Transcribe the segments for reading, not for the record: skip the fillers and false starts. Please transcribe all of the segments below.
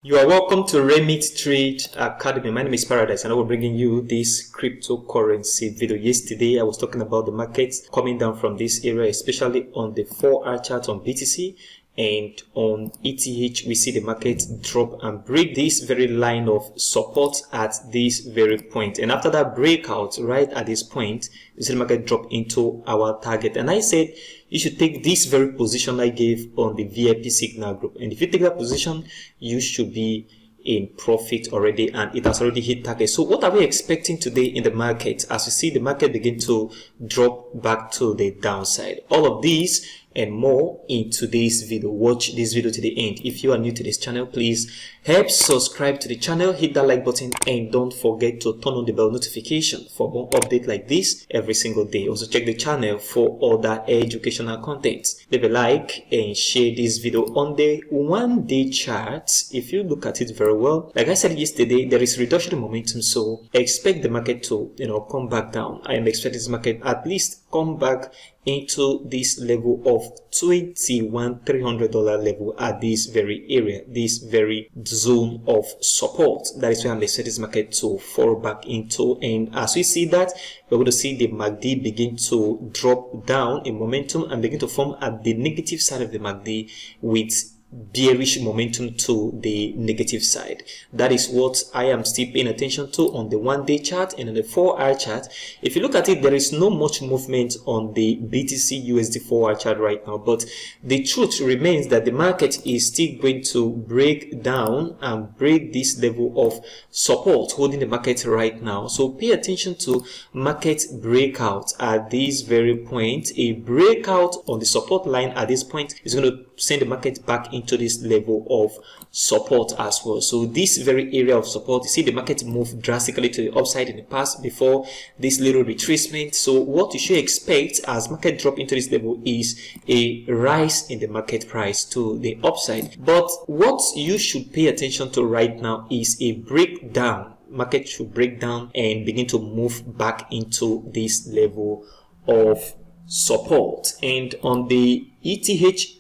You are welcome to Remit Trade Academy. My name is Paradise and I will be bringing you this cryptocurrency video. Yesterday I was talking about the markets coming down from this area, especially on the 4-hour chart on BTC, and on ETH we see the market drop and break this very line of support at this very point. And after that breakout right at this point, you see the market drop into our target. And I said you should take this very position I gave on the VIP signal group, and if you take that position you should be in profit already, and it has already hit target. So what are we expecting today in the market as you see the market begin to drop back to the downside? All of these and more in today's video. Watch this video to the end. If you are new to this channel, please help subscribe to the channel, hit that like button, and don't forget to turn on the bell notification for more updates like this every single day. Also check the channel for other educational content. Leave a like and share this video. On the 1-day chart, if you look at it very well, like I said yesterday, there is reduction in momentum, so expect the market to come back down. I am expecting this market at least come back into this level of $21,300 level at this very area, this very zone of support. That is where I'm expecting this market to fall back into. And as we see that, we're going to see the MACD begin to drop down in momentum and begin to form at the negative side of the MACD with bearish momentum to the negative side. That is what I am still paying attention to on the 1-day chart. And on the 4-hour chart, if you look at it, there is no much movement on the BTC USD 4-hour chart right now, but the truth remains that the market is still going to break down and break this level of support holding the market right now. So pay attention to market breakout at this very point. A breakout on the support line at this point is going to send the market back into this level of support as well. So this very area of support, you see the market move drastically to the upside in the past before this little retracement. So what you should expect as market drop into this level is a rise in the market price to the upside. But what you should pay attention to right now is a breakdown. Market should break down and begin to move back into this level of support. And on the ETH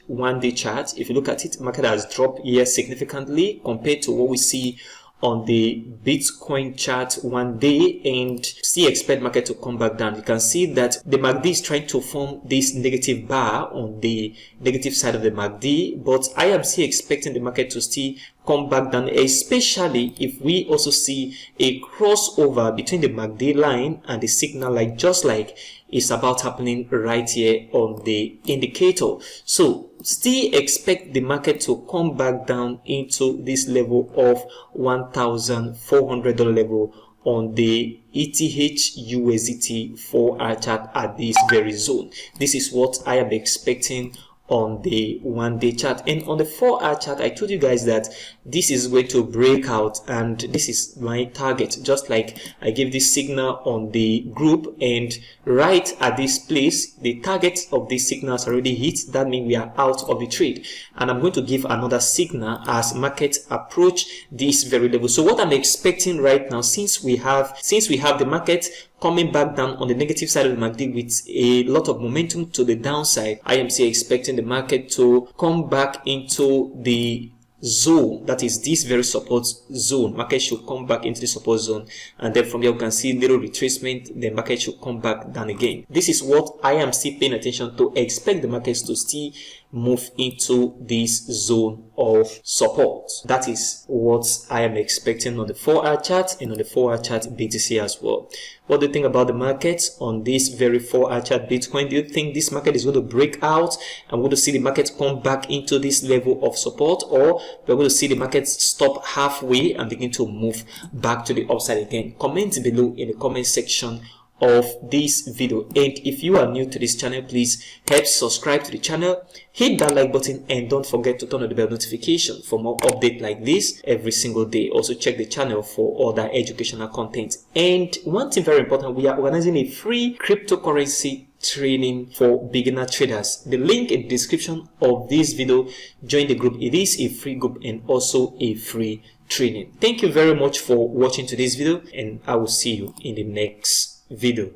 1-day chart, if you look at it, market has dropped here significantly compared to what we see on the Bitcoin chart 1 day, and still expect market to come back down. You can see that the MACD is trying to form this negative bar on the negative side of the MACD, but I am still expecting the market to still come back down, especially if we also see a crossover between the MACD line and the signal line, just like it's about happening right here on the indicator. So still expect the market to come back down into this level of $1,400 level on the ETH USDT 4-hour chart at this very zone. This is what I am expecting on the 1-day chart. And on the 4-hour chart, I told you guys that this is going to break out, and this is my target, just like I gave this signal on the group. And right at this place, the target of this signal has already hit. That means we are out of the trade, and I'm going to give another signal as market approach this very level. So what I'm expecting right now, since we have the market coming back down on the negative side of the MACD with a lot of momentum to the downside, I am still expecting the market to come back into the zone, that is this very support zone. Market should come back into the support zone, and then from here you can see little retracement, the market should come back down again. This is what I am still paying attention to. Expect the markets to still move into this zone of support. That is what I am expecting on the 4-hour chart and on the 4-hour chart BTC as well. What do you think about the markets on this very 4-hour chart Bitcoin? Do you think this market is going to break out and we're going to see the market come back into this level of support, or we're going to see the market stop halfway and begin to move back to the upside again? Comment below in the comment section of this video. And if you are new to this channel, please help subscribe to the channel, hit that like button, and don't forget to turn on the bell notification for more updates like this every single day. Also check the channel for other educational content. And one thing very important, we are organizing a free cryptocurrency training for beginner traders. The link in the description of this video. Join the group. It is a free group and also a free training. Thank you very much for watching today's video, and I will see you in the next video.